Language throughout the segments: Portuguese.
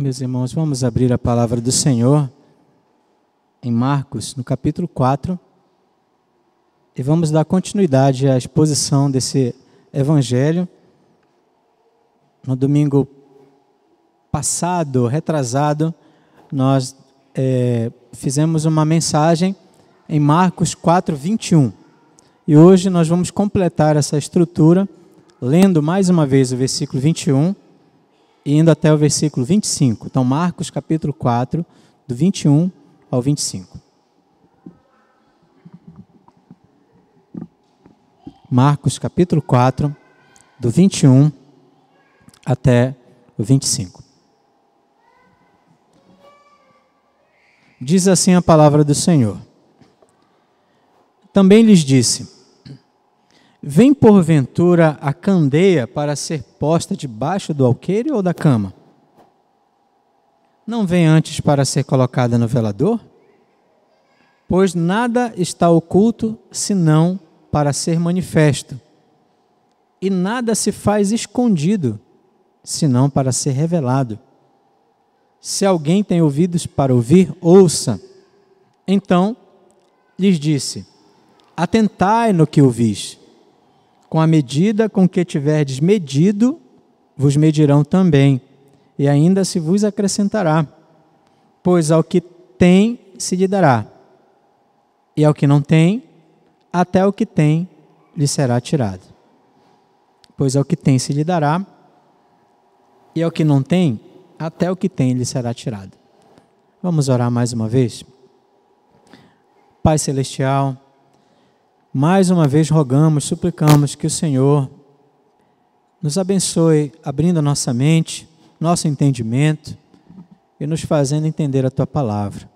Meus irmãos, vamos abrir a palavra do Senhor em Marcos, no capítulo 4, e vamos dar continuidade à exposição desse evangelho. No domingo passado, retrasado, nós fizemos uma mensagem em Marcos 4, 21. E hoje nós vamos completar essa estrutura, lendo mais uma vez o versículo 21 e indo até o versículo 25. Então, Marcos capítulo 4, do 21 ao 25. Marcos capítulo 4, do 21 até o 25. Diz assim a palavra do Senhor. Também lhes disse: vem porventura a candeia para ser posta debaixo do alqueire ou da cama? Não vem antes para ser colocada no velador? Pois nada está oculto, senão para ser manifesto. E nada se faz escondido, senão para ser revelado. Se alguém tem ouvidos para ouvir, ouça. Então lhes disse: atentai no que ouvis. Com a medida com que tiverdes medido, vos medirão também, e ainda se vos acrescentará. Pois ao que tem, se lhe dará, e ao que não tem, até o que tem lhe será tirado. Pois ao que tem se lhe dará, e ao que não tem, até o que tem lhe será tirado. Vamos orar mais uma vez? Pai Celestial, mais uma vez rogamos, suplicamos que o Senhor nos abençoe, abrindo a nossa mente, nosso entendimento e nos fazendo entender a Tua palavra.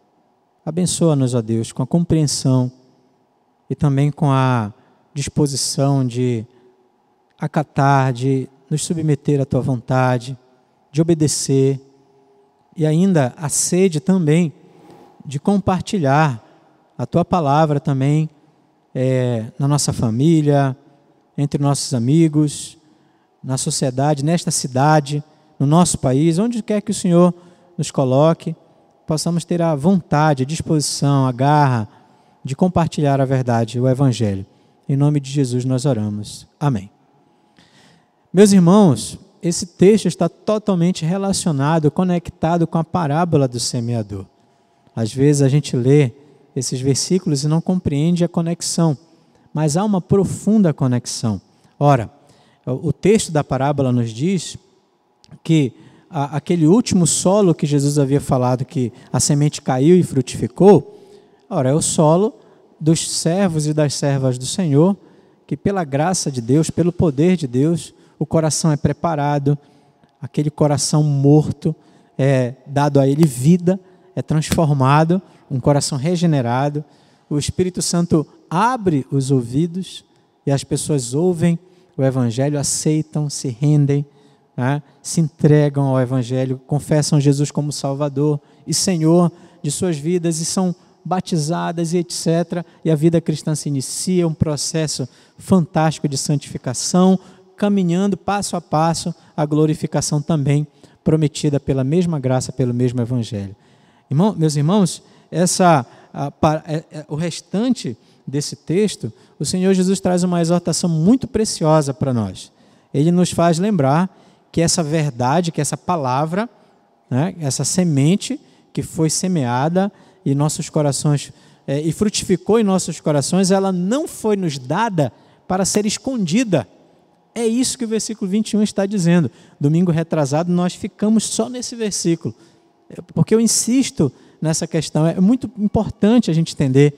Abençoa-nos, ó Deus, com a compreensão e também com a disposição de acatar, de nos submeter à Tua vontade, de obedecer e ainda a sede também de compartilhar a Tua palavra também na nossa família, entre nossos amigos, na sociedade, nesta cidade, no nosso país, onde quer que o Senhor nos coloque, possamos ter a vontade, a disposição, a garra de compartilhar a verdade, o Evangelho. Em nome de Jesus nós oramos. Amém. Meus irmãos, esse texto está totalmente relacionado, conectado com a parábola do semeador. Às vezes a gente lê esses versículos e não compreende a conexão, mas há uma profunda conexão. Ora, o texto da parábola nos diz que aquele último solo que Jesus havia falado, que a semente caiu e frutificou, ora, é o solo dos servos e das servas do Senhor, que pela graça de Deus, pelo poder de Deus, o coração é preparado, aquele coração morto é dado a ele vida, é transformado, um coração regenerado, o Espírito Santo abre os ouvidos e as pessoas ouvem o Evangelho, aceitam, se rendem, se entregam ao Evangelho, confessam Jesus como Salvador e Senhor de suas vidas e são batizadas e etc. E a vida cristã se inicia, um processo fantástico de santificação, caminhando passo a passo a glorificação também prometida pela mesma graça, pelo mesmo Evangelho. Meus irmãos, o restante desse texto, o Senhor Jesus traz uma exortação muito preciosa para nós. Ele nos faz lembrar que essa verdade, que essa palavra, essa semente que foi semeada em nossos corações e frutificou em nossos corações, ela não foi nos dada para ser escondida. É isso que o versículo 21 está dizendo. Domingo retrasado nós ficamos só nesse versículo, porque eu insisto nessa questão. É muito importante a gente entender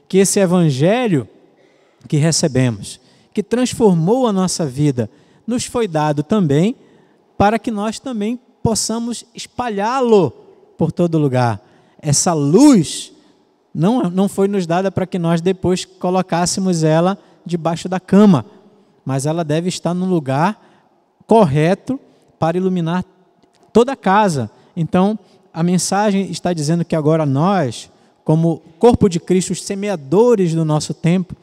que esse Evangelho que recebemos, que transformou a nossa vida, nos foi dado também para que nós também possamos espalhá-lo por todo lugar. Essa luz não foi nos dada para que nós depois colocássemos ela debaixo da cama, mas ela deve estar no lugar correto para iluminar toda a casa. Então, a mensagem está dizendo que agora nós, como corpo de Cristo, os semeadores do nosso tempo,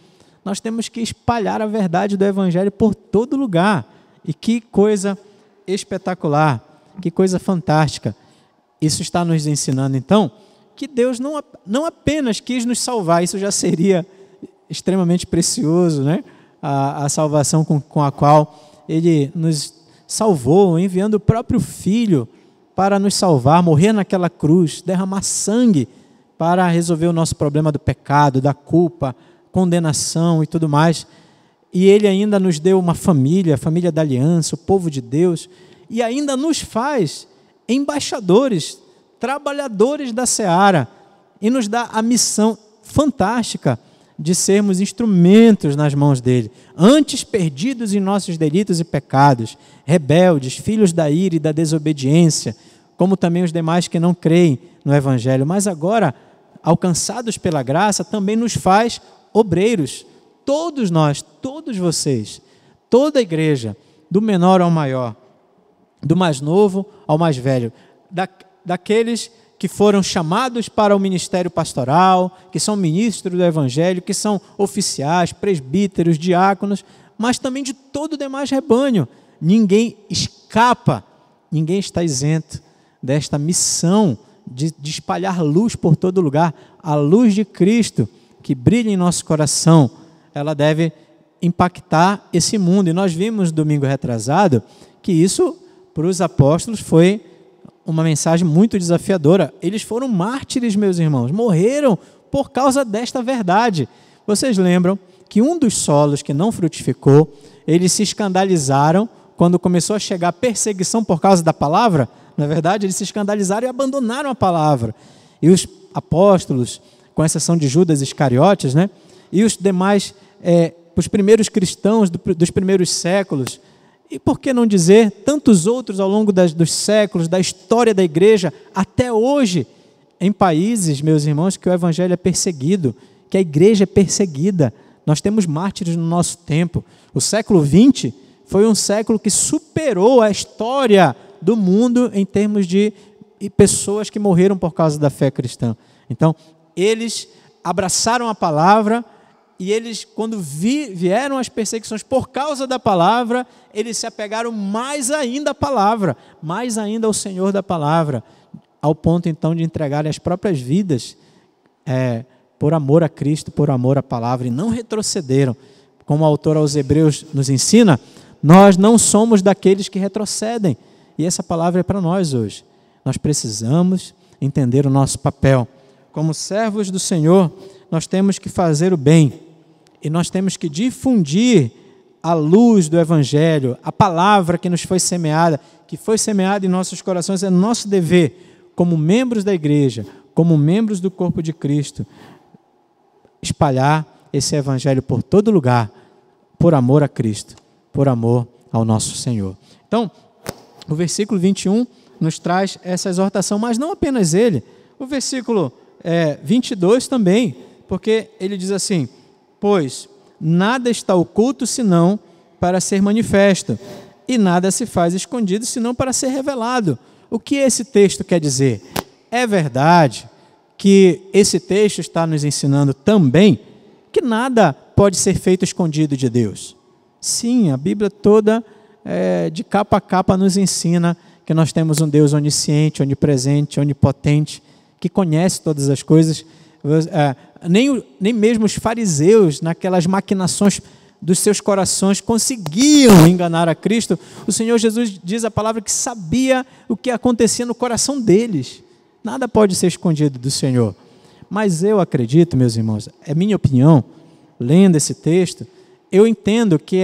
nós temos que espalhar a verdade do Evangelho por todo lugar. E que coisa espetacular, que coisa fantástica. Isso está nos ensinando, então, que Deus não apenas quis nos salvar, isso já seria extremamente precioso, né? A salvação com a qual Ele nos salvou, enviando o próprio Filho para nos salvar, morrer naquela cruz, derramar sangue para resolver o nosso problema do pecado, da culpa, condenação e tudo mais. E Ele ainda nos deu uma família, a família da aliança, o povo de Deus, e ainda nos faz embaixadores, trabalhadores da seara, e nos dá a missão fantástica de sermos instrumentos nas mãos dele, antes perdidos em nossos delitos e pecados, rebeldes, filhos da ira e da desobediência, como também os demais que não creem no Evangelho, mas agora, alcançados pela graça, também nos faz obreiros, todos nós, todos vocês, toda a igreja, do menor ao maior, do mais novo ao mais velho, daqueles que foram chamados para o ministério pastoral, que são ministros do Evangelho, que são oficiais, presbíteros, diáconos, mas também de todo o demais rebanho. Ninguém escapa, ninguém está isento desta missão de espalhar luz por todo lugar. A luz de Cristo que brilha em nosso coração, ela deve impactar esse mundo. E nós vimos no domingo retrasado que isso, para os apóstolos, foi uma mensagem muito desafiadora. Eles foram mártires, meus irmãos, morreram por causa desta verdade. Vocês lembram que um dos solos que não frutificou, eles se escandalizaram quando começou a chegar a perseguição por causa da palavra? Na verdade, eles se escandalizaram e abandonaram a palavra. E os apóstolos, com exceção de Judas Iscariotes, né? E os demais, os primeiros cristãos dos primeiros séculos, e por que não dizer tantos outros ao longo dos séculos, da história da igreja, até hoje, em países, meus irmãos, que o evangelho é perseguido, que a igreja é perseguida. Nós temos mártires no nosso tempo. O século XX foi um século que superou a história do mundo em termos de pessoas que morreram por causa da fé cristã. Então, eles abraçaram a palavra, e eles, quando vieram as perseguições por causa da palavra, eles se apegaram mais ainda à palavra, mais ainda ao Senhor da palavra, ao ponto então de entregarem as próprias vidas por amor a Cristo, por amor à palavra, e não retrocederam. Como o autor aos Hebreus nos ensina, nós não somos daqueles que retrocedem, e essa palavra é para nós hoje. Nós precisamos entender o nosso papel. Como servos do Senhor, nós temos que fazer o bem, e nós temos que difundir a luz do Evangelho, a palavra que nos foi semeada, que foi semeada em nossos corações. É nosso dever, como membros da igreja, como membros do corpo de Cristo, espalhar esse Evangelho por todo lugar, por amor a Cristo, por amor ao nosso Senhor. Então, o versículo 21 nos traz essa exortação, mas não apenas ele, o versículo 22 também, porque ele diz assim: pois nada está oculto senão para ser manifesto, e nada se faz escondido senão para ser revelado. O que esse texto quer dizer? É verdade que esse texto está nos ensinando também que nada pode ser feito escondido de Deus. Sim, a Bíblia toda, de capa a capa, nos ensina que nós temos um Deus onisciente, onipresente, onipotente, que conhece todas as coisas. Nem mesmo os fariseus, naquelas maquinações dos seus corações, conseguiam enganar a Cristo. O Senhor Jesus diz a palavra que sabia o que acontecia no coração deles. Nada pode ser escondido do Senhor. Mas eu acredito, meus irmãos, é minha opinião, lendo esse texto, eu entendo que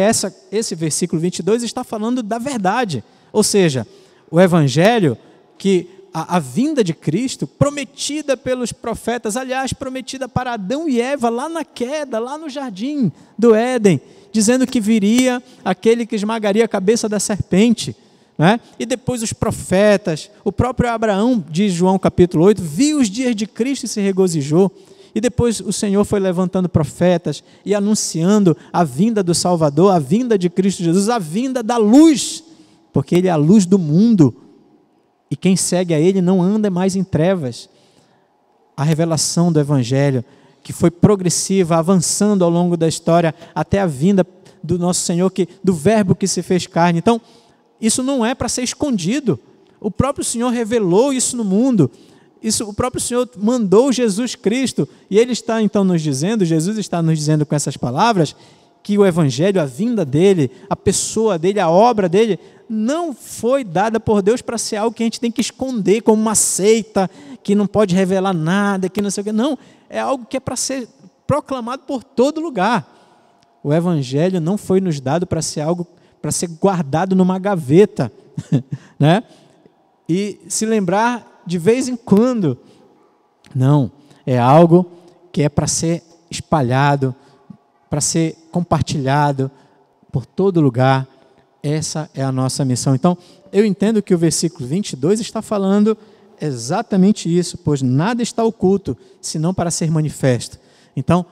esse versículo 22 está falando da verdade. Ou seja, o Evangelho, que a vinda de Cristo, prometida pelos profetas, aliás, prometida para Adão e Eva, lá na queda, lá no jardim do Éden, dizendo que viria aquele que esmagaria a cabeça da serpente, né? E depois os profetas, o próprio Abraão, diz João capítulo 8, viu os dias de Cristo e se regozijou, e depois o Senhor foi levantando profetas e anunciando a vinda do Salvador, a vinda de Cristo Jesus, a vinda da luz, porque Ele é a luz do mundo, e quem segue a Ele não anda mais em trevas. A revelação do Evangelho, que foi progressiva, avançando ao longo da história, até a vinda do nosso Senhor, do Verbo que se fez carne. Então, isso não é para ser escondido. O próprio Senhor revelou isso no mundo. O próprio Senhor mandou Jesus Cristo. E Ele está então nos dizendo, Jesus está nos dizendo com essas palavras, que o Evangelho, a vinda dEle, a pessoa dEle, a obra dEle, não foi dada por Deus para ser algo que a gente tem que esconder como uma seita, que não pode revelar nada, que não sei o quê. Não, é algo que é para ser proclamado por todo lugar. O Evangelho não foi nos dado para ser algo, para ser guardado numa gaveta, né? E se lembrar de vez em quando. Não, é algo que é para ser espalhado, para ser compartilhado por todo lugar. Essa é a nossa missão. Então, eu entendo que o versículo 22 está falando exatamente isso, pois nada está oculto, senão para ser manifesto. Então,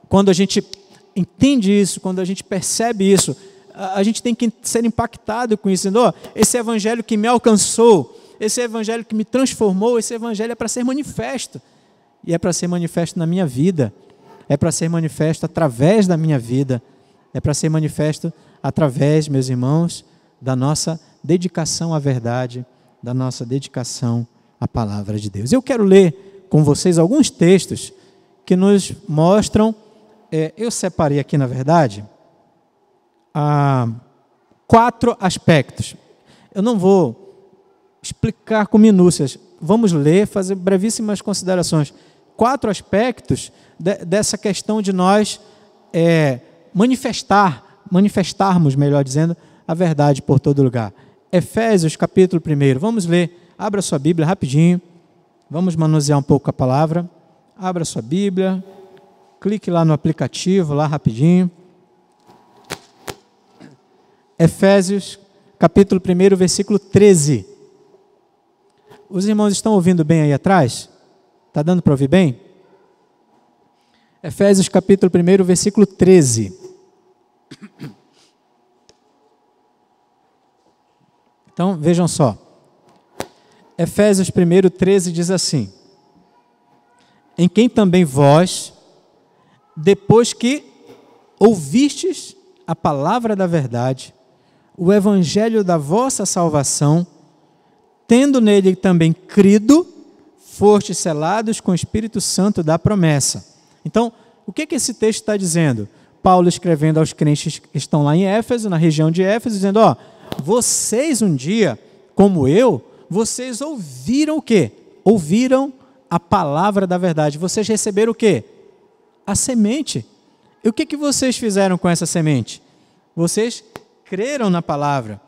quando a gente entende isso, quando a gente percebe isso, a gente tem que ser impactado com isso, dizendo, oh, esse evangelho que me alcançou, esse evangelho que me transformou, esse evangelho é para ser manifesto, e é para ser manifesto na minha vida, é para ser manifesto através da minha vida, é para ser manifesto através, meus irmãos, da nossa dedicação à verdade, da nossa dedicação à palavra de Deus. Eu quero ler com vocês alguns textos que nos mostram, eu separei aqui, na verdade, 4 aspectos. Eu não vou explicar com minúcias, vamos ler, fazer brevíssimas considerações. 4 aspectos dessa questão de nós manifestarmos, melhor dizendo, a verdade por todo lugar. Efésios, capítulo 1, vamos ler, abra sua Bíblia rapidinho, vamos manusear um pouco a palavra, abra sua Bíblia, clique lá no aplicativo, lá rapidinho. Efésios, capítulo 1, versículo 13. Os irmãos estão ouvindo bem aí atrás? Está dando para ouvir bem? Efésios, capítulo 1, versículo 13. Então, vejam só. Efésios 1, 13 diz assim: em quem também vós, depois que ouvistes a palavra da verdade, o evangelho da vossa salvação, tendo nele também crido, fostes selados com o Espírito Santo da promessa. Então, o que esse texto está dizendo? Paulo escrevendo aos crentes que estão lá em Éfeso, na região de Éfeso, dizendo, ó, vocês um dia, como eu, vocês ouviram o quê? Ouviram a palavra da verdade. Vocês receberam o quê? A semente. E o que vocês fizeram com essa semente? Vocês creram na palavra,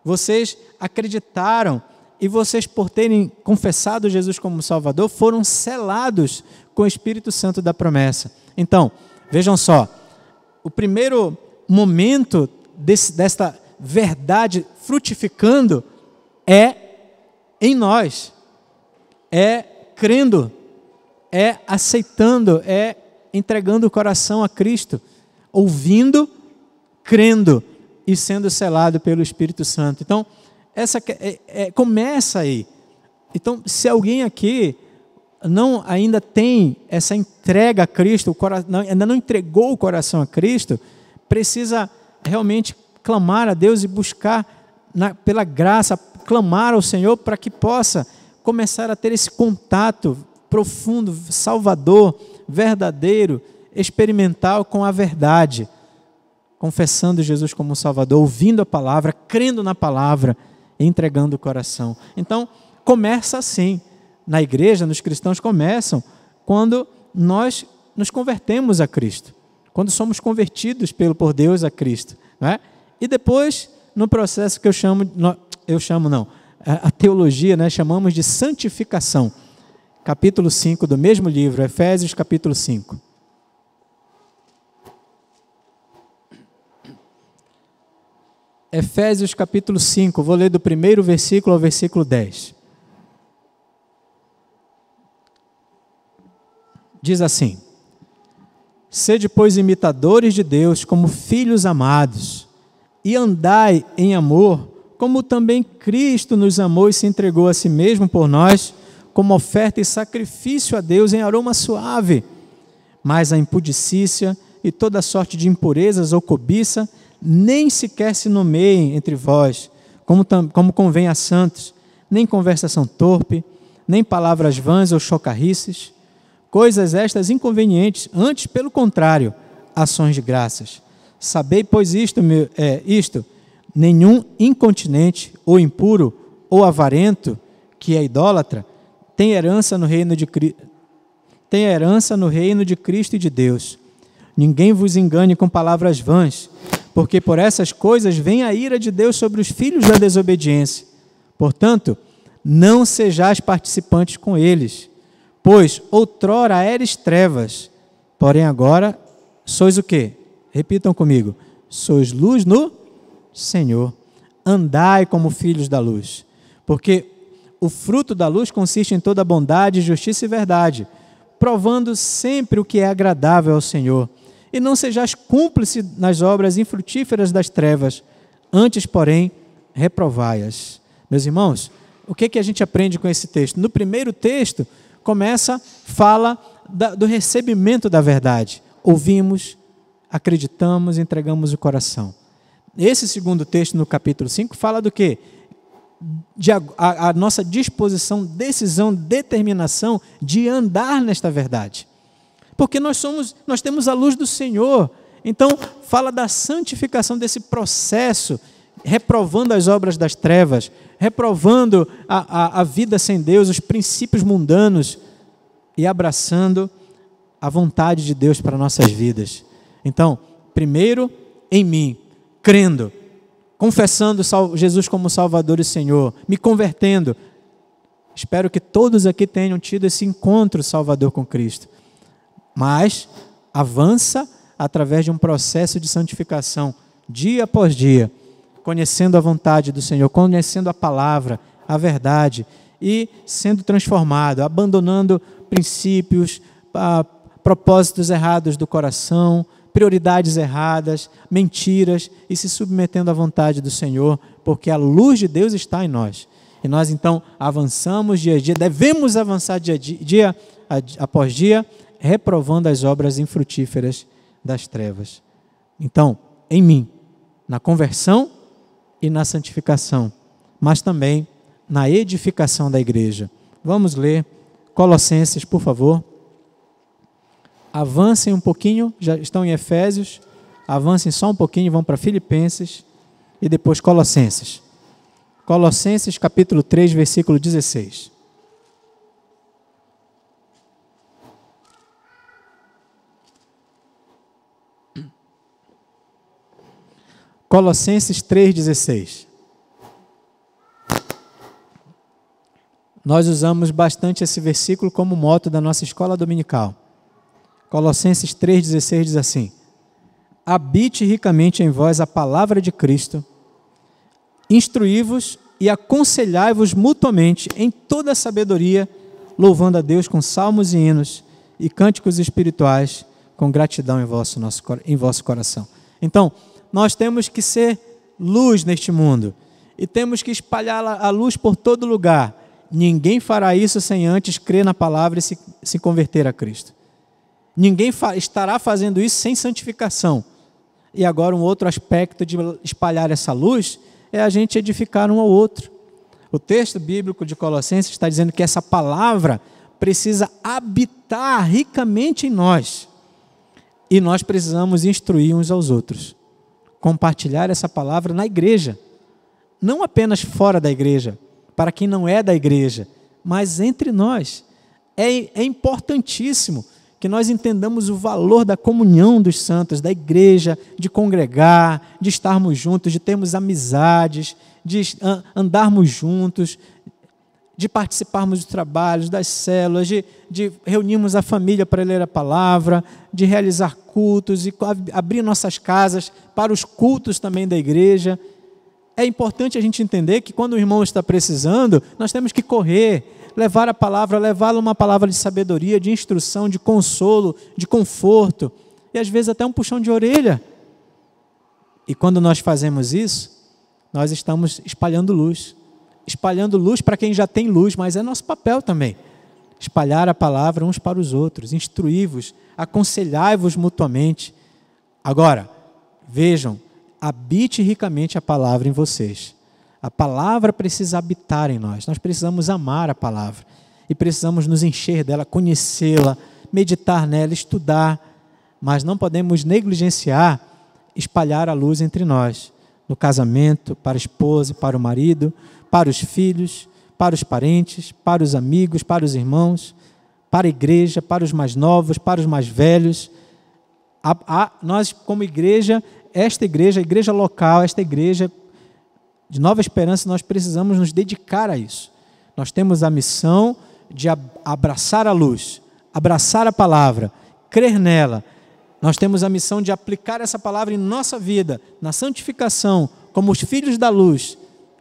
vocês acreditaram e vocês, por terem confessado Jesus como Salvador, foram selados com o Espírito Santo da promessa. Então, vejam só, o primeiro momento desta verdade frutificando é em nós, é crendo, é aceitando, é entregando o coração a Cristo, ouvindo, crendo e sendo selado pelo Espírito Santo. Então, essa começa aí. Então, se alguém aqui não ainda tem essa entrega a Cristo, ainda não entregou o coração a Cristo, precisa realmente clamar a Deus e buscar pela graça, clamar ao Senhor para que possa começar a ter esse contato profundo, salvador, verdadeiro, experimental com a verdade, confessando Jesus como Salvador, ouvindo a palavra, crendo na palavra, entregando o coração. Então, começa assim. Na igreja, nos cristãos começam quando nós nos convertemos a Cristo, quando somos convertidos por Deus a Cristo, não é? E depois, no processo que a teologia, né, chamamos de santificação. Capítulo 5 do mesmo livro, Efésios capítulo 5. Efésios capítulo 5, vou ler do primeiro versículo ao versículo 10. Diz assim: sede, pois, imitadores de Deus como filhos amados, e andai em amor, como também Cristo nos amou e se entregou a si mesmo por nós, como oferta e sacrifício a Deus em aroma suave. Mas a impudicícia e toda sorte de impurezas ou cobiça nem sequer se nomeiem entre vós, como convém a santos, nem conversação torpe, nem palavras vãs ou chocarrices, coisas estas inconvenientes, antes, pelo contrário, ações de graças. Sabei, pois, isto, nenhum incontinente, ou impuro, ou avarento, que é idólatra, tem herança no reino de Cristo e de Deus. Ninguém vos engane com palavras vãs, porque por essas coisas vem a ira de Deus sobre os filhos da desobediência. Portanto, não sejais participantes com eles, pois outrora eres trevas, porém agora sois o quê? Repitam comigo. Sois luz no Senhor. Andai como filhos da luz, porque o fruto da luz consiste em toda bondade, justiça e verdade, provando sempre o que é agradável ao Senhor. E não sejais cúmplice nas obras infrutíferas das trevas, antes, porém, reprovai-as. Meus irmãos, o que a gente aprende com esse texto? No primeiro texto, fala do recebimento da verdade. Ouvimos, acreditamos, entregamos o coração. Esse segundo texto, no capítulo 5, fala do quê? A nossa disposição, decisão, determinação de andar nesta verdade. Porque nós temos a luz do Senhor. Então, fala da santificação desse processo, reprovando as obras das trevas, reprovando a vida sem Deus, os princípios mundanos e abraçando a vontade de Deus para nossas vidas. Então, primeiro em mim, crendo, confessando Jesus como Salvador e Senhor, me convertendo. Espero que todos aqui tenham tido esse encontro salvador com Cristo. Mas avança através de um processo de santificação, dia após dia, conhecendo a vontade do Senhor, conhecendo a palavra, a verdade, e sendo transformado, abandonando princípios, propósitos errados do coração, prioridades erradas, mentiras, e se submetendo à vontade do Senhor, porque a luz de Deus está em nós. E nós então avançamos dia a dia, devemos avançar dia após dia, reprovando as obras infrutíferas das trevas. Então, em mim, na conversão e na santificação, mas também na edificação da igreja. Vamos ler Colossenses, por favor. Avancem um pouquinho, já estão em Efésios, avancem só um pouquinho, vão para Filipenses e depois Colossenses. Colossenses capítulo 3, versículo 16. Colossenses 3,16. Nós usamos bastante esse versículo como moto da nossa escola dominical. Colossenses 3,16 diz assim: habite ricamente em vós a palavra de Cristo, instruí-vos e aconselhai-vos mutuamente em toda a sabedoria, louvando a Deus com salmos e hinos e cânticos espirituais, com gratidão em vosso coração. Então, nós temos que ser luz neste mundo e temos que espalhar a luz por todo lugar. Ninguém fará isso sem antes crer na palavra e se converter a Cristo. Ninguém estará fazendo isso sem santificação. E agora um outro aspecto de espalhar essa luz é a gente edificar um ao outro. O texto bíblico de Colossenses está dizendo que essa palavra precisa habitar ricamente em nós. E nós precisamos instruir uns aos outros. Compartilhar essa palavra na igreja. Não apenas fora da igreja, para quem não é da igreja, mas entre nós. É importantíssimo que nós entendamos o valor da comunhão dos santos, da igreja, de congregar, de estarmos juntos, de termos amizades, de andarmos juntos, de participarmos dos trabalhos, das células, de reunirmos a família para ler a palavra, de realizar cultos e abrir nossas casas para os cultos também da igreja. É importante a gente entender que quando o irmão está precisando, nós temos que correr, levar a palavra, levá-lo uma palavra de sabedoria, de instrução, de consolo, de conforto, e às vezes até um puxão de orelha. E quando nós fazemos isso, nós estamos espalhando luz para quem já tem luz, mas é nosso papel também. Espalhar a palavra uns para os outros, instruí-vos, aconselhai-vos mutuamente. Agora, vejam, habite ricamente a palavra em vocês. A palavra precisa habitar em nós. Nós precisamos amar a palavra. E precisamos nos encher dela, conhecê-la, meditar nela, estudar. Mas não podemos negligenciar espalhar a luz entre nós. No casamento, para a esposa, para o marido, para os filhos, para os parentes, para os amigos, para os irmãos, para a igreja, para os mais novos, para os mais velhos. Nós, como igreja, esta igreja, a igreja local, esta igreja de Nova Esperança, nós precisamos nos dedicar a isso. Nós temos a missão de abraçar a luz, abraçar a palavra, crer nela. Nós temos a missão de aplicar essa palavra em nossa vida, na santificação, como os filhos da luz,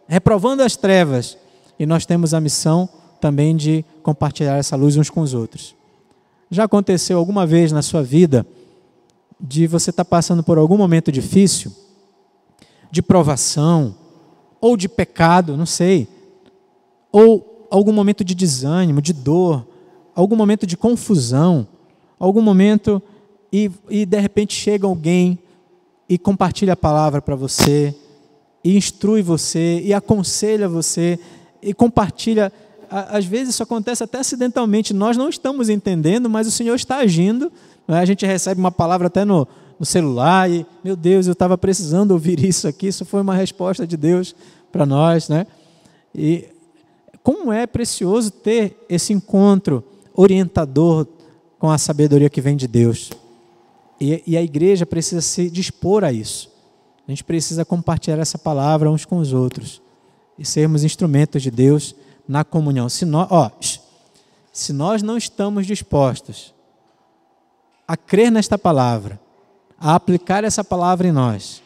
reprovando as trevas. E nós temos a missão também de compartilhar essa luz uns com os outros. Já aconteceu alguma vez na sua vida de você estar passando por algum momento difícil, de provação, ou de pecado, não sei, ou algum momento de desânimo, de dor, algum momento de confusão, algum momento e de repente chega alguém e compartilha a palavra para você, e instrui você, e aconselha você, e compartilha. Às vezes isso acontece até acidentalmente, nós não estamos entendendo, mas o Senhor está agindo. A gente recebe uma palavra até no celular e, meu Deus, eu estava precisando ouvir isso aqui, isso foi uma resposta de Deus para nós, né? E como é precioso ter esse encontro orientador com a sabedoria que vem de Deus. E a igreja precisa se dispor a isso. A gente precisa compartilhar essa palavra uns com os outros e sermos instrumentos de Deus na comunhão. Se nós não estamos dispostos a crer nesta palavra, a aplicar essa palavra em nós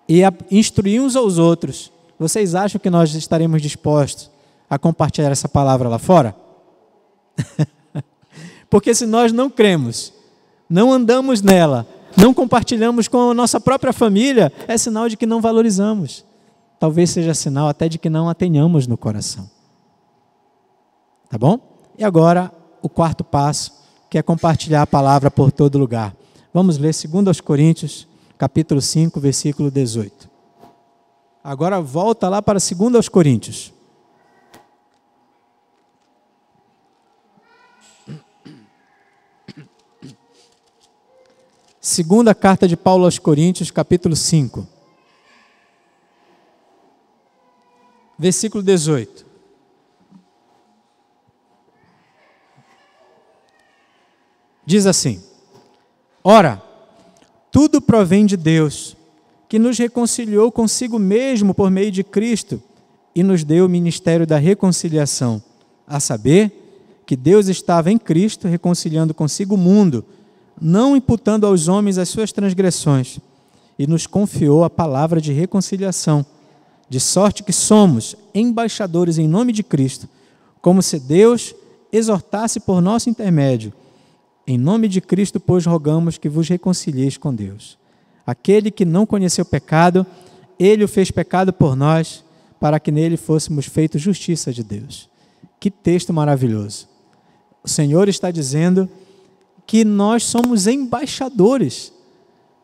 e a instruir uns aos outros, vocês acham que nós estaremos dispostos a compartilhar essa palavra lá fora? Porque se nós não cremos, não andamos nela, não compartilhamos com a nossa própria família, é sinal de que não valorizamos. Talvez seja sinal até de que não a tenhamos no coração. Tá bom? E agora, o quarto passo, que é compartilhar a palavra por todo lugar. Vamos ler 2 Coríntios, capítulo 5, versículo 18. Agora volta lá para 2 Coríntios. Segunda carta de Paulo aos Coríntios, capítulo 5. Versículo 18. Diz assim: Ora, tudo provém de Deus, que nos reconciliou consigo mesmo por meio de Cristo e nos deu o ministério da reconciliação, a saber, que Deus estava em Cristo reconciliando consigo o mundo, não imputando aos homens as suas transgressões, e nos confiou a palavra de reconciliação, de sorte que somos embaixadores em nome de Cristo, como se Deus exortasse por nosso intermédio. Em nome de Cristo, pois, rogamos que vos reconcilieis com Deus. Aquele que não conheceu pecado, Ele o fez pecado por nós, para que nele fôssemos feitos justiça de Deus. Que texto maravilhoso. O Senhor está dizendo que nós somos embaixadores.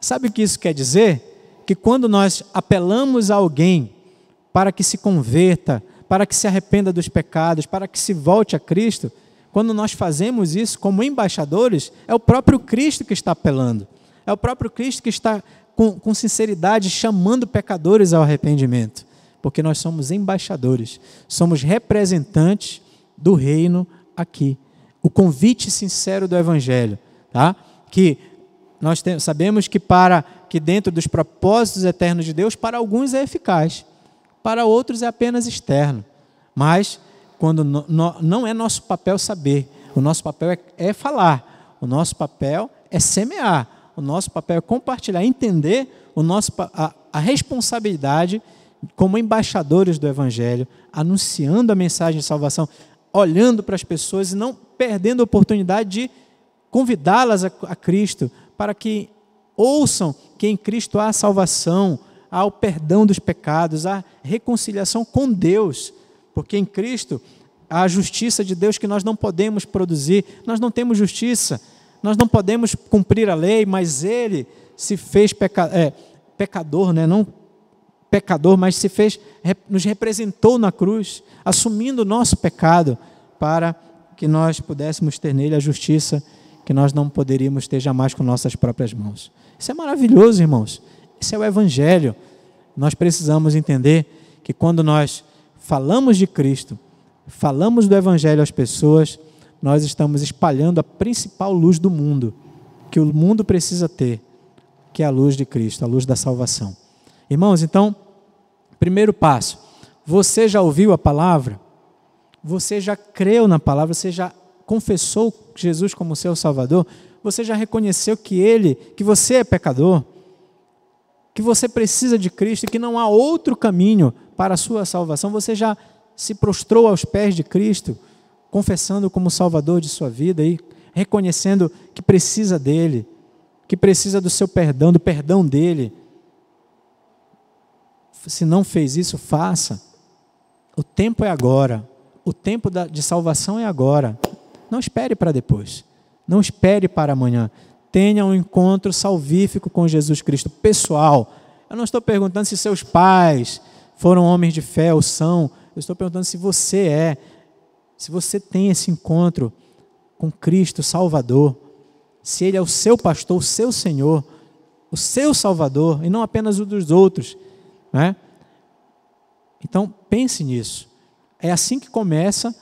Sabe o que isso quer dizer? Que quando nós apelamos a alguém para que se converta, para que se arrependa dos pecados, para que se volte a Cristo, quando nós fazemos isso como embaixadores, é o próprio Cristo que está apelando. É o próprio Cristo que está com sinceridade chamando pecadores ao arrependimento. Porque nós somos embaixadores, somos representantes do reino aqui. O convite sincero do Evangelho, tá? Que nós sabemos que dentro dos propósitos eternos de Deus, para alguns é eficaz, para outros é apenas externo. Mas quando não é nosso papel saber, o nosso papel é falar, o nosso papel é semear, o nosso papel é compartilhar, entender a responsabilidade como embaixadores do Evangelho, anunciando a mensagem de salvação, olhando para as pessoas e não perdendo a oportunidade de convidá-las a Cristo, para que ouçam que em Cristo há salvação, há o perdão dos pecados, há reconciliação com Deus, porque em Cristo há a justiça de Deus que nós não podemos produzir, nós não temos justiça, nós não podemos cumprir a lei, mas Ele se fez pecador, né? Não pecador, mas nos representou na cruz, assumindo o nosso pecado, para que nós pudéssemos ter nele a justiça que nós não poderíamos ter jamais com nossas próprias mãos. Isso é maravilhoso, irmãos. Isso é o Evangelho. Nós precisamos entender que quando nós falamos de Cristo, falamos do Evangelho às pessoas, nós estamos espalhando a principal luz do mundo, que o mundo precisa ter, que é a luz de Cristo, a luz da salvação. Irmãos, então, primeiro passo, você já ouviu a palavra? Você já creu na palavra? Você já confessou Jesus como seu Salvador? Você já reconheceu que você é pecador? Que você precisa de Cristo e que não há outro caminho para a sua salvação? Você já se prostrou aos pés de Cristo, confessando como Salvador de sua vida e reconhecendo que precisa dele, que precisa do seu perdão, do perdão dele? Se não fez isso, faça. O tempo é agora. O tempo de salvação é agora. Não espere para depois. Não espere para amanhã. Tenha um encontro salvífico com Jesus Cristo, pessoal. Eu não estou perguntando se seus pais foram homens de fé ou são. Eu estou perguntando se você é. Se você tem esse encontro com Cristo Salvador. Se Ele é o seu pastor, o seu Senhor, o seu Salvador, e não apenas o dos outros. Né? Então, pense nisso. É assim que começa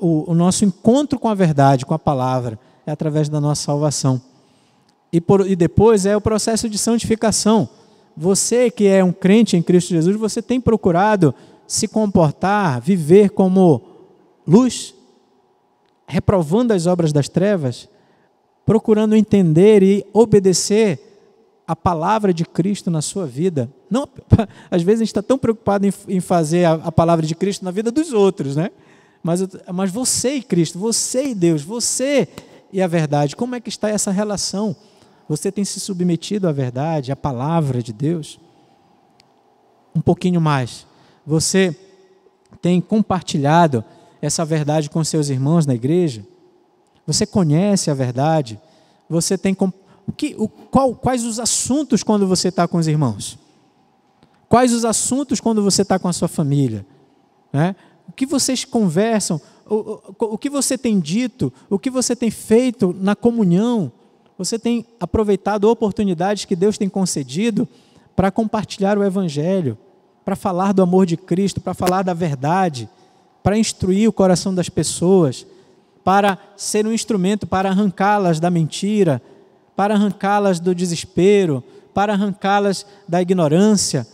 o nosso encontro com a verdade, com a palavra, é através da nossa salvação. E depois é o processo de santificação. Você que é um crente em Cristo Jesus, você tem procurado se comportar, viver como luz, reprovando as obras das trevas, procurando entender e obedecer a palavra de Cristo na sua vida. Não, às vezes a gente está tão preocupado em fazer a palavra de Cristo na vida dos outros, né? Mas você e Cristo, você e Deus, você e a verdade, como é que está essa relação? Você tem se submetido à verdade, à palavra de Deus? Um pouquinho mais. Você tem compartilhado essa verdade com seus irmãos na igreja? Você conhece a verdade? Você tem quais os assuntos quando você está com os irmãos? Quais os assuntos quando você está com a sua família? Né? O que vocês conversam? O que você tem dito? O que você tem feito na comunhão? Você tem aproveitado oportunidades que Deus tem concedido para compartilhar o Evangelho, para falar do amor de Cristo, para falar da verdade, para instruir o coração das pessoas, para ser um instrumento para arrancá-las da mentira, para arrancá-las do desespero, para arrancá-las da ignorância,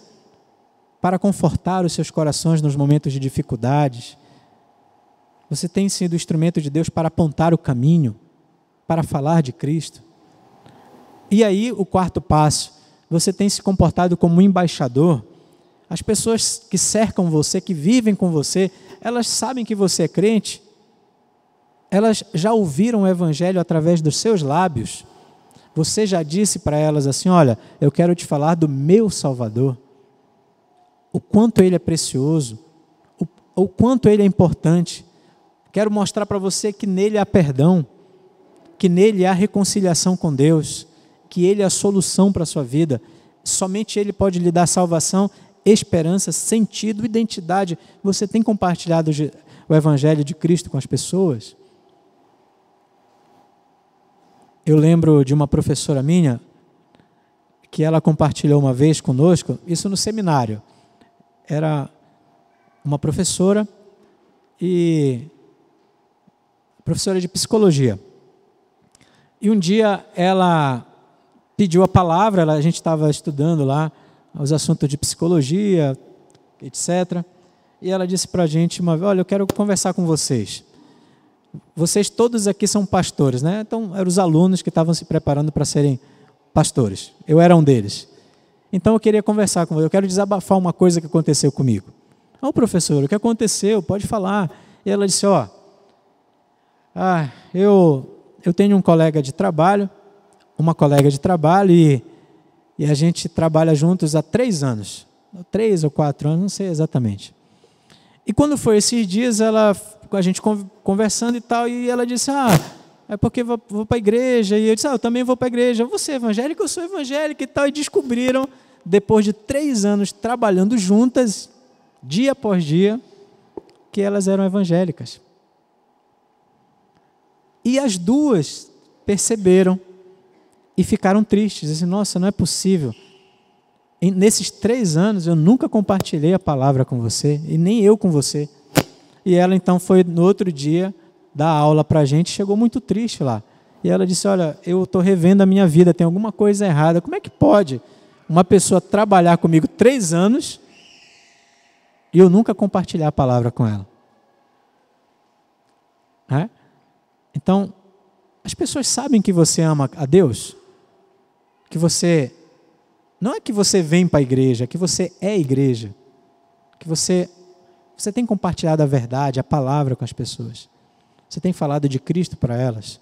para confortar os seus corações nos momentos de dificuldades. Você tem sido instrumento de Deus para apontar o caminho, para falar de Cristo. E aí, o quarto passo, você tem se comportado como um embaixador. As pessoas que cercam você, que vivem com você, elas sabem que você é crente, elas já ouviram o Evangelho através dos seus lábios. Você já disse para elas assim: olha, eu quero te falar do meu Salvador, o quanto Ele é precioso, o quanto Ele é importante. Quero mostrar para você que nele há perdão, que nele há reconciliação com Deus, que Ele é a solução para a sua vida. Somente Ele pode lhe dar salvação, esperança, sentido, identidade. Você tem compartilhado o Evangelho de Cristo com as pessoas? Eu lembro de uma professora minha, que ela compartilhou uma vez conosco, isso no seminário. Era uma professora professora de psicologia. E um dia ela pediu a palavra, a gente estava estudando lá os assuntos de psicologia, etc. E ela disse para a gente uma vez: olha, eu quero conversar com vocês. Vocês todos aqui são pastores, né? Então, eram os alunos que estavam se preparando para serem pastores. Eu era um deles. Então, eu queria conversar com vocês. Eu quero desabafar uma coisa que aconteceu comigo. Professor, o que aconteceu? Pode falar. E ela disse: eu tenho um colega de trabalho, uma colega de trabalho, e a gente trabalha juntos há 3 anos. 3 ou 4 anos, não sei exatamente. E quando foi esses dias, a gente conversando e tal, e ela disse: é porque vou para a igreja. E eu disse: eu também vou para a igreja. Você é evangélico? Eu sou evangélico e tal. E descobriram depois de 3 anos trabalhando juntas, dia após dia, que elas eram evangélicas. E as duas perceberam e ficaram tristes. Disseram, nossa, não é possível. Nesses 3 anos eu nunca compartilhei a palavra com você, e nem eu com você. E ela então foi no outro dia dar aula para a gente, chegou muito triste lá. E ela disse, olha, eu estou revendo a minha vida, tem alguma coisa errada. Como é que pode uma pessoa trabalhar comigo 3 anos e eu nunca compartilhar a palavra com ela? Então, as pessoas sabem que você ama a Deus, que você, não é que você vem para a igreja, é que você é igreja, que você tem compartilhado a verdade, a palavra com as pessoas, você tem falado de Cristo para elas.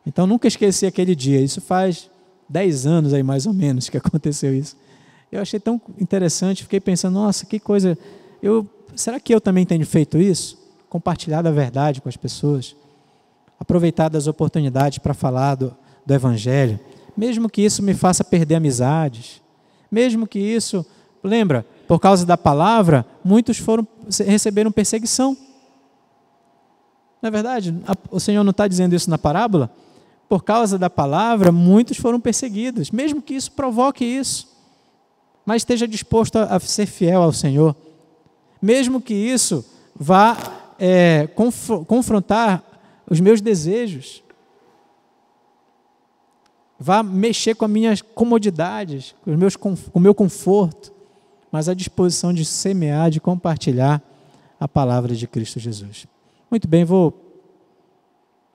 Então, nunca esqueci aquele dia, isso faz 10 anos aí mais ou menos que aconteceu isso. Eu achei tão interessante, fiquei pensando, nossa, que coisa, será que eu também tenho feito isso? Compartilhado a verdade com as pessoas, aproveitado as oportunidades para falar do Evangelho, mesmo que isso me faça perder amizades, mesmo que isso, lembra, por causa da palavra, muitos receberam perseguição. Não é verdade? O Senhor não está dizendo isso na parábola? Por causa da palavra, muitos foram perseguidos, mesmo que isso provoque isso, mas esteja disposto a ser fiel ao Senhor, mesmo que isso vá confrontar os meus desejos, vá mexer com as minhas comodidades, com o meu conforto, mas a disposição de semear, de compartilhar a palavra de Cristo Jesus. Muito bem, vou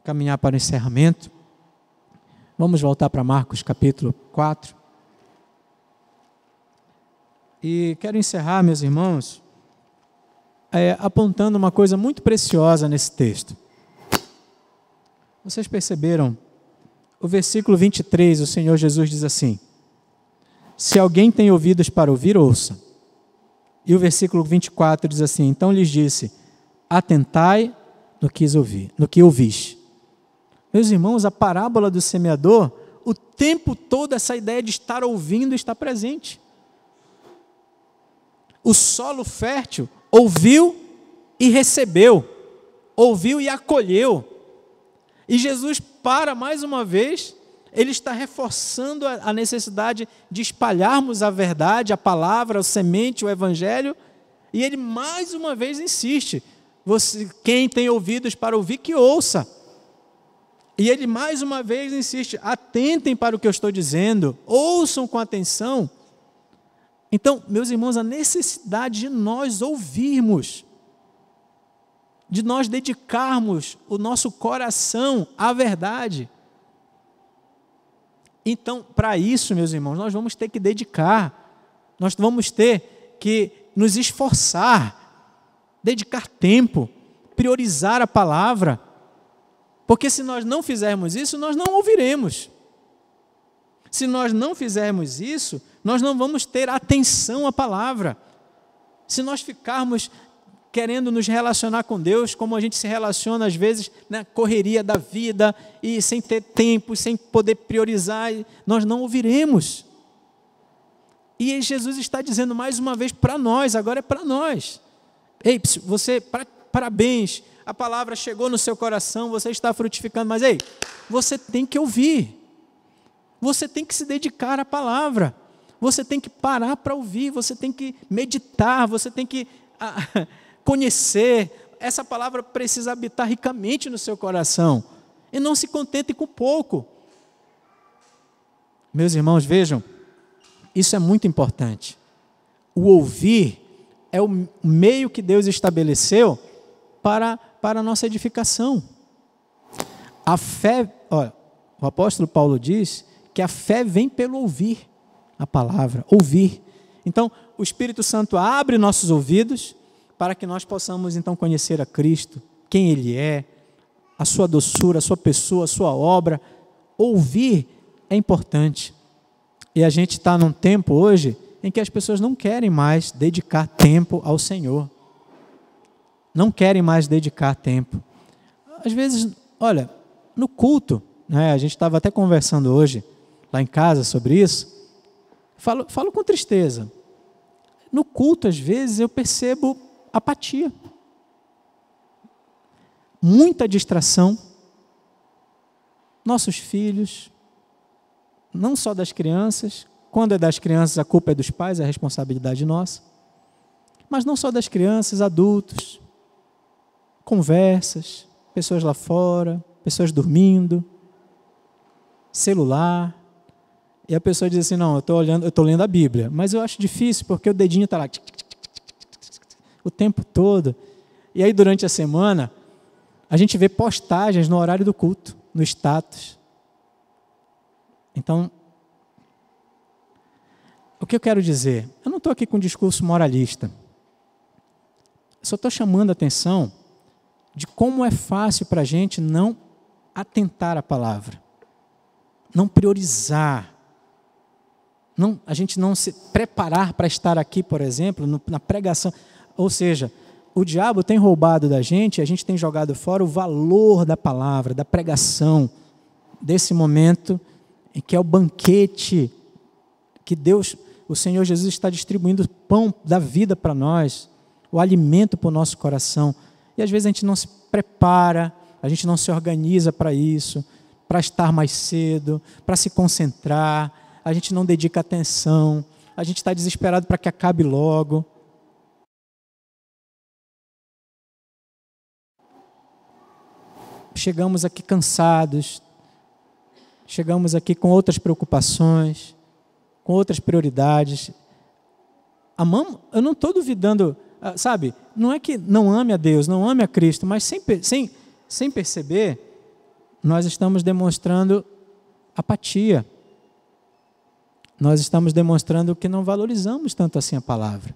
caminhar para o encerramento. Vamos voltar para Marcos capítulo 4. E quero encerrar, meus irmãos, apontando uma coisa muito preciosa nesse texto. Vocês perceberam? O versículo 23, o Senhor Jesus diz assim, se alguém tem ouvidos para ouvir, ouça. E o versículo 24 diz assim, então lhes disse, atentai no que ouvis. Meus irmãos, a parábola do semeador, o tempo todo essa ideia de estar ouvindo está presente. O solo fértil ouviu e recebeu, ouviu e acolheu. E Jesus, para mais uma vez, ele está reforçando a necessidade de espalharmos a verdade, a palavra, a semente, o evangelho, e ele mais uma vez insiste, quem tem ouvidos para ouvir, que ouça. E ele mais uma vez insiste, atentem para o que eu estou dizendo, ouçam com atenção. Então, meus irmãos, a necessidade de nós ouvirmos, de nós dedicarmos o nosso coração à verdade. Então, para isso, meus irmãos, nós vamos ter que dedicar, nós vamos ter que nos esforçar, dedicar tempo, priorizar a palavra, porque se nós não fizermos isso, nós não ouviremos. Se nós não fizermos isso, nós não vamos ter atenção à palavra. Se nós ficarmos querendo nos relacionar com Deus, como a gente se relaciona às vezes na correria da vida, e sem ter tempo, sem poder priorizar, nós não ouviremos. E Jesus está dizendo mais uma vez para nós, agora é para nós. Ei, você, parabéns, a palavra chegou no seu coração, você está frutificando, mas ei, você tem que ouvir, você tem que se dedicar à palavra, você tem que parar para ouvir, você tem que meditar, você tem que conhecer, essa palavra precisa habitar ricamente no seu coração, e não se contente com pouco. Meus irmãos, vejam, isso é muito importante. O ouvir é o meio que Deus estabeleceu para a nossa edificação. A fé, o apóstolo Paulo diz que a fé vem pelo ouvir a palavra, ouvir. Então, o Espírito Santo abre nossos ouvidos para que nós possamos então conhecer a Cristo, quem Ele é, a sua doçura, a sua pessoa, a sua obra. Ouvir é importante. E a gente está num tempo hoje em que as pessoas não querem mais dedicar tempo ao Senhor. Não querem mais dedicar tempo. Às vezes, olha, no culto, né, a gente estava até conversando hoje, lá em casa, sobre isso. Falo com tristeza. No culto, às vezes, eu percebo apatia. Muita distração. Nossos filhos, não só das crianças, quando é das crianças a culpa é dos pais, é a responsabilidade nossa, mas não só das crianças, adultos, conversas, pessoas lá fora, pessoas dormindo, celular, e a pessoa diz assim, não, eu estou lendo a Bíblia, mas eu acho difícil porque o dedinho está lá o tempo todo, e aí durante a semana a gente vê postagens no horário do culto, no status. Então, o que eu quero dizer? Eu não estou aqui com um discurso moralista. Eu só estou chamando a atenção de como é fácil para a gente não atentar à palavra, não priorizar, a gente não se preparar para estar aqui, por exemplo, na pregação. Ou seja, o diabo tem roubado da gente, a gente tem jogado fora o valor da palavra, da pregação, desse momento em que é o banquete que Deus, o Senhor Jesus está distribuindo o pão da vida para nós, o alimento para o nosso coração. E às vezes a gente não se prepara, a gente não se organiza para isso, para estar mais cedo, para se concentrar, a gente não dedica atenção, a gente está desesperado para que acabe logo. Chegamos aqui cansados, chegamos aqui com outras preocupações, com outras prioridades. Eu não estou duvidando, sabe? Não é que não ame a Deus, não ame a Cristo, mas sem perceber, nós estamos demonstrando apatia. Nós estamos demonstrando que não valorizamos tanto assim a palavra.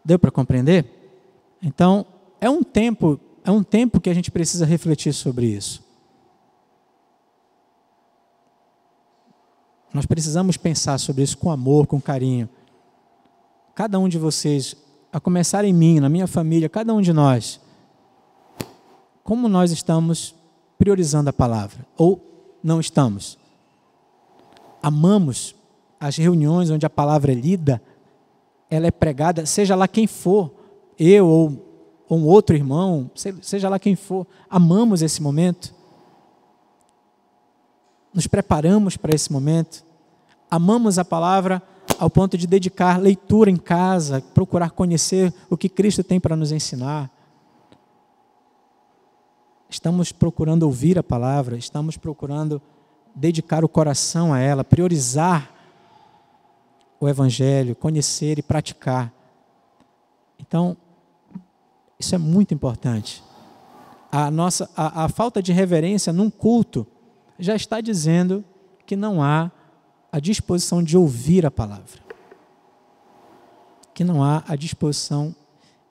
Deu para compreender? Então, é um tempo que a gente precisa refletir sobre isso. Nós precisamos pensar sobre isso com amor, com carinho. Cada um de vocês, a começar em mim, na minha família, cada um de nós, como nós estamos priorizando a palavra? Ou não estamos? Amamos as reuniões onde a palavra é lida, ela é pregada, seja lá quem for, eu ou um outro irmão, seja lá quem for, amamos esse momento, nos preparamos para esse momento, amamos a palavra ao ponto de dedicar leitura em casa, procurar conhecer o que Cristo tem para nos ensinar. Estamos procurando ouvir a palavra, estamos procurando dedicar o coração a ela, priorizar o Evangelho, conhecer e praticar. Então, isso é muito importante. A falta de reverência num culto já está dizendo que não há a disposição de ouvir a palavra. Que não há a disposição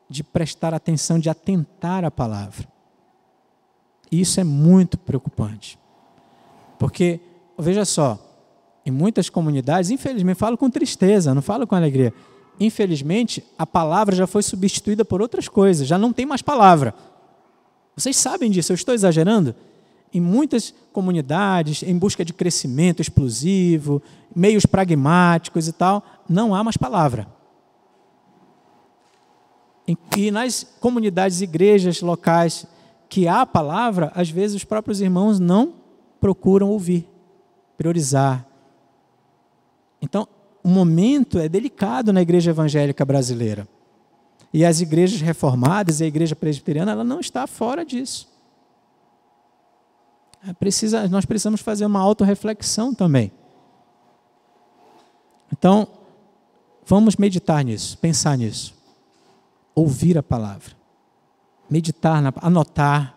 de prestar atenção, de atentar à palavra. E isso é muito preocupante. Porque, veja só, em muitas comunidades, infelizmente, falo com tristeza, não falo com alegria. Infelizmente, a palavra já foi substituída por outras coisas, já não tem mais palavra. Vocês sabem disso, eu estou exagerando? Em muitas comunidades, em busca de crescimento explosivo, meios pragmáticos e tal, não há mais palavra. E nas comunidades, igrejas locais que há palavra, às vezes os próprios irmãos não procuram ouvir, priorizar. Então, o momento é delicado na igreja evangélica brasileira. E as igrejas reformadas e a igreja presbiteriana, ela não está fora disso. Nós precisamos fazer uma autorreflexão também. Então, vamos meditar nisso, pensar nisso. Ouvir a palavra. Meditar, anotar.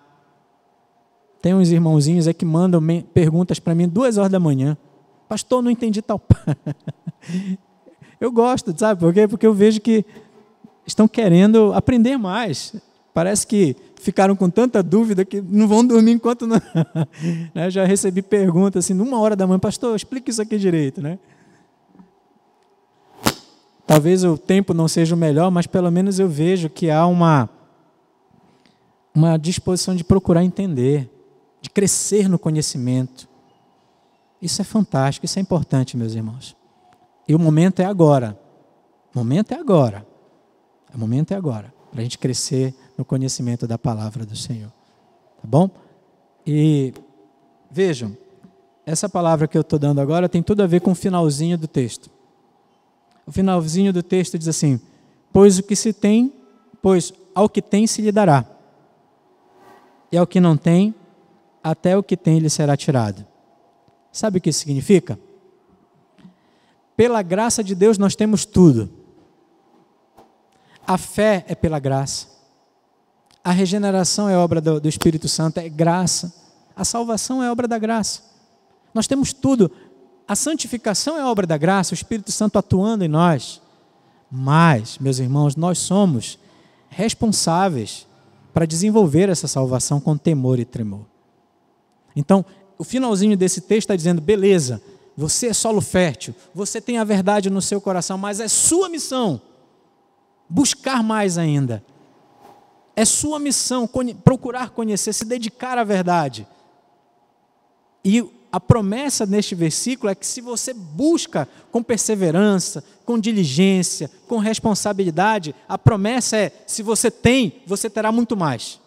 Tem uns irmãozinhos aí que mandam perguntas para mim 2 horas da manhã. Pastor, não entendi tal. Eu gosto, sabe por quê? Porque eu vejo que estão querendo aprender mais. Parece que ficaram com tanta dúvida que não vão dormir enquanto não... Já recebi perguntas assim, 1 hora da manhã, pastor, explica isso aqui direito, né? Talvez o tempo não seja o melhor, mas pelo menos eu vejo que há uma disposição de procurar entender, de crescer no conhecimento. Isso é fantástico, isso é importante, meus irmãos. E o momento é agora. O momento é agora. O momento é agora, para a gente crescer no conhecimento da palavra do Senhor. Tá bom? E vejam, essa palavra que eu estou dando agora tem tudo a ver com o finalzinho do texto. O finalzinho do texto diz assim: pois ao que tem se lhe dará, e ao que não tem, até o que tem lhe será tirado. Sabe o que isso significa? Pela graça de Deus nós temos tudo. A fé é pela graça. A regeneração é obra do Espírito Santo, é graça. A salvação é obra da graça. Nós temos tudo. A santificação é obra da graça, o Espírito Santo atuando em nós. Mas, meus irmãos, nós somos responsáveis para desenvolver essa salvação com temor e tremor. Então, o finalzinho desse texto está dizendo: beleza, você é solo fértil, você tem a verdade no seu coração, mas é sua missão buscar mais ainda. É sua missão procurar conhecer, se dedicar à verdade. E a promessa neste versículo é que se você busca com perseverança, com diligência, com responsabilidade, a promessa é: se você tem, você terá muito mais.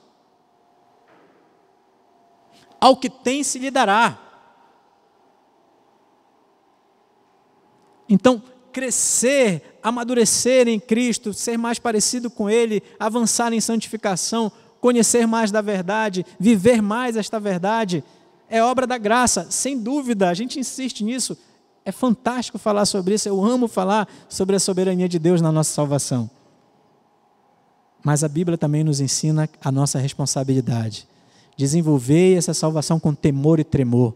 Ao que tem se lhe dará. Então, crescer, amadurecer em Cristo, ser mais parecido com Ele, avançar em santificação, conhecer mais da verdade, viver mais esta verdade, é obra da graça, sem dúvida, a gente insiste nisso. É fantástico falar sobre isso, eu amo falar sobre a soberania de Deus na nossa salvação. Mas a Bíblia também nos ensina a nossa responsabilidade. Desenvolver essa salvação com temor e tremor.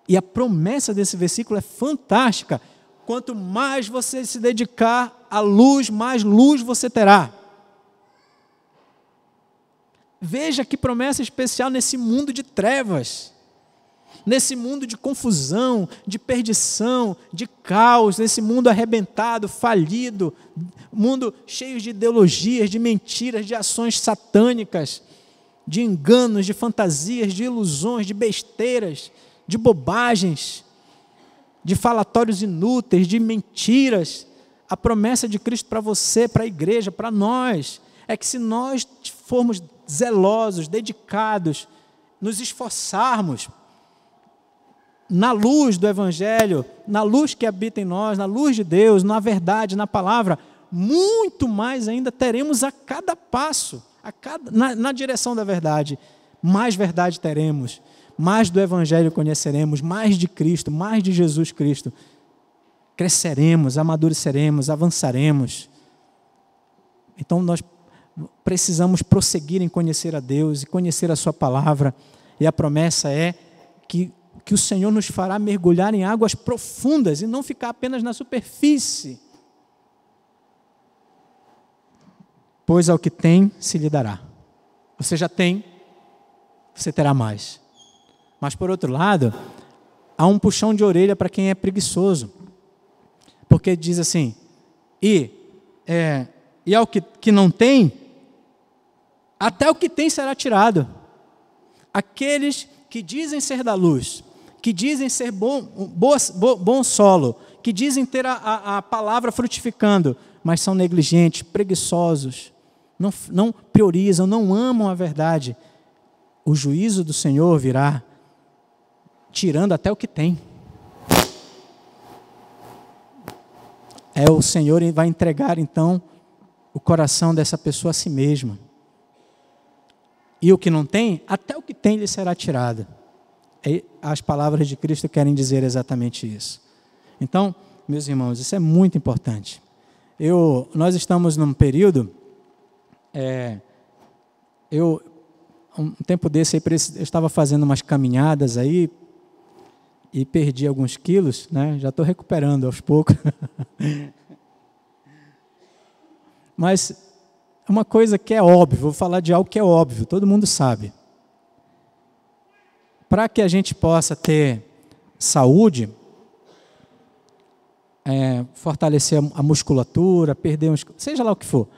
E a promessa desse versículo é fantástica. Quanto mais você se dedicar à luz, mais luz você terá. Veja que promessa especial nesse mundo de trevas, nesse mundo de confusão, de perdição, de caos, nesse mundo arrebentado, falido, mundo cheio de ideologias, de mentiras, de ações satânicas, de enganos, de fantasias, de ilusões, de besteiras, de bobagens, de falatórios inúteis, de mentiras. A promessa de Cristo para você, para a igreja, para nós, é que se nós formos zelosos, dedicados, nos esforçarmos na luz do Evangelho, na luz que habita em nós, na luz de Deus, na verdade, na palavra, muito mais ainda teremos a cada passo, na direção da verdade. Mais verdade teremos, mais do Evangelho conheceremos, mais de Cristo, mais de Jesus Cristo. Cresceremos, amadureceremos, avançaremos. Então nós precisamos prosseguir em conhecer a Deus e conhecer a sua palavra. E a promessa é que o Senhor nos fará mergulhar em águas profundas e não ficar apenas na superfície. Pois ao que tem se lhe dará. Você já tem, você terá mais. Mas por outro lado, há um puxão de orelha para quem é preguiçoso. Porque diz assim: e ao que não tem, até o que tem será tirado. Aqueles que dizem ser da luz, que dizem ser bom solo, que dizem ter a palavra frutificando, mas são negligentes, preguiçosos, não priorizam, não amam a verdade. O juízo do Senhor virá, tirando até o que tem. O Senhor vai entregar então o coração dessa pessoa a si mesma. E o que não tem, até o que tem lhe será tirado. As palavras de Cristo querem dizer exatamente isso. Então, meus irmãos, isso é muito importante. Nós estamos num período, um tempo desse aí, eu estava fazendo umas caminhadas aí e perdi alguns quilos, né? Já estou recuperando aos poucos. Mas uma coisa que é óbvia, vou falar de algo que é óbvio, todo mundo sabe. Para que a gente possa ter saúde, fortalecer a musculatura, perder seja lá o que for,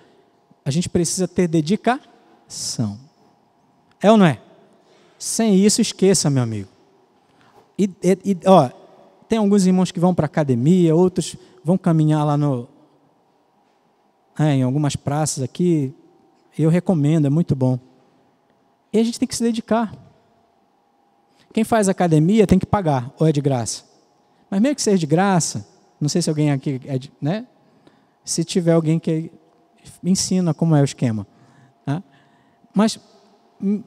a gente precisa ter dedicação. É ou não é? Sem isso, esqueça, meu amigo. Tem alguns irmãos que vão para a academia, outros vão caminhar lá em algumas praças aqui. Eu recomendo, é muito bom. E a gente tem que se dedicar. Quem faz academia tem que pagar, ou é de graça. Mas mesmo que seja de graça, não sei se alguém aqui né? Se tiver alguém que me ensina como é o esquema. Né? Mas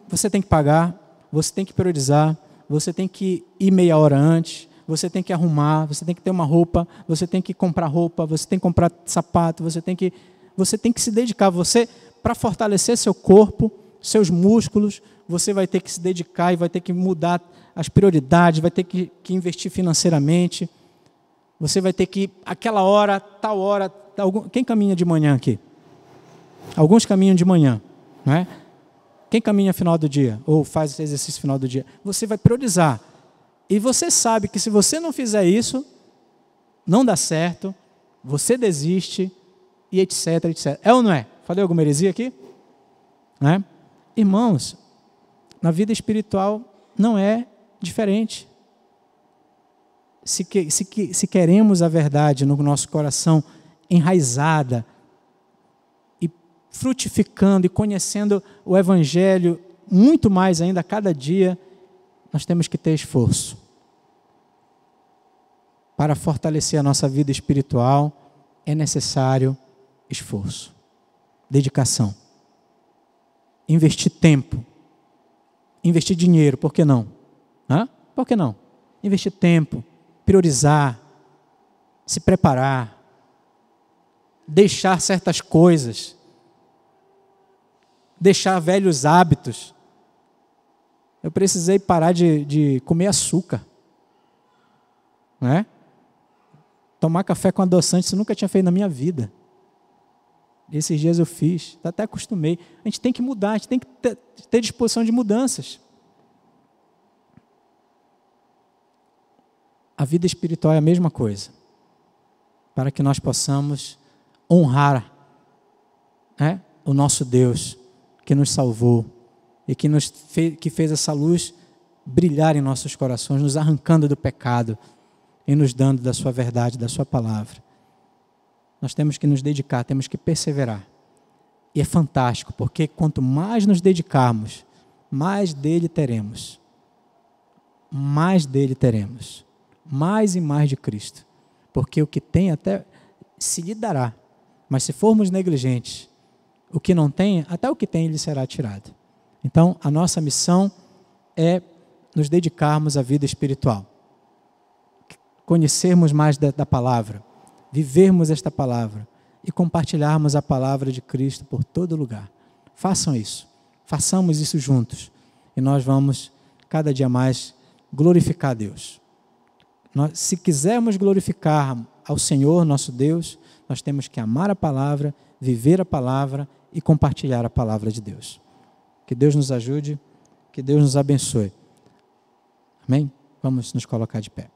você tem que pagar, você tem que priorizar, você tem que ir meia hora antes, você tem que arrumar, você tem que ter uma roupa, você tem que comprar roupa, você tem que comprar sapato, você tem que se dedicar. Você, para fortalecer seu corpo, seus músculos, você vai ter que se dedicar e vai ter que mudar as prioridades, vai ter que investir financeiramente. Você vai ter que, aquela hora, tal hora... Quem caminha de manhã aqui? Alguns caminham de manhã, não é? Quem caminha final do dia? Ou faz exercício final do dia? Você vai priorizar. E você sabe que se você não fizer isso, não dá certo, você desiste, e etc, etc. É ou não é? Falei alguma heresia aqui? Não é? Irmãos, na vida espiritual não é diferente. Se queremos a verdade no nosso coração enraizada e frutificando e conhecendo o Evangelho muito mais ainda a cada dia, nós temos que ter esforço. Para fortalecer a nossa vida espiritual é necessário esforço, dedicação, investir tempo, investir dinheiro, por que não? Por que não? Investir tempo, priorizar, se preparar, deixar certas coisas, deixar velhos hábitos. Eu precisei parar de comer açúcar, não é? Tomar café com adoçante, isso eu nunca tinha feito na minha vida. Esses dias eu fiz, até acostumei. A gente tem que mudar, a gente tem que ter disposição de mudanças. A vida espiritual é a mesma coisa. Para que nós possamos honrar, né, o nosso Deus que nos salvou e que fez essa luz brilhar em nossos corações, nos arrancando do pecado e nos dando da sua verdade, da sua palavra. Nós temos que nos dedicar, temos que perseverar. E é fantástico, porque quanto mais nos dedicarmos, mais dele teremos. Mais dele teremos. Mais e mais de Cristo. Porque o que tem até se lhe dará. Mas se formos negligentes, o que não tem, até o que tem lhe será tirado. Então, a nossa missão é nos dedicarmos à vida espiritual. Conhecermos mais da palavra, vivermos esta palavra e compartilharmos a palavra de Cristo por todo lugar. Façam isso, façamos isso juntos e nós vamos cada dia mais glorificar a Deus. Se quisermos glorificar ao Senhor, nosso Deus, nós temos que amar a palavra, viver a palavra e compartilhar a palavra de Deus. Que Deus nos ajude, que Deus nos abençoe. Amém? Vamos nos colocar de pé.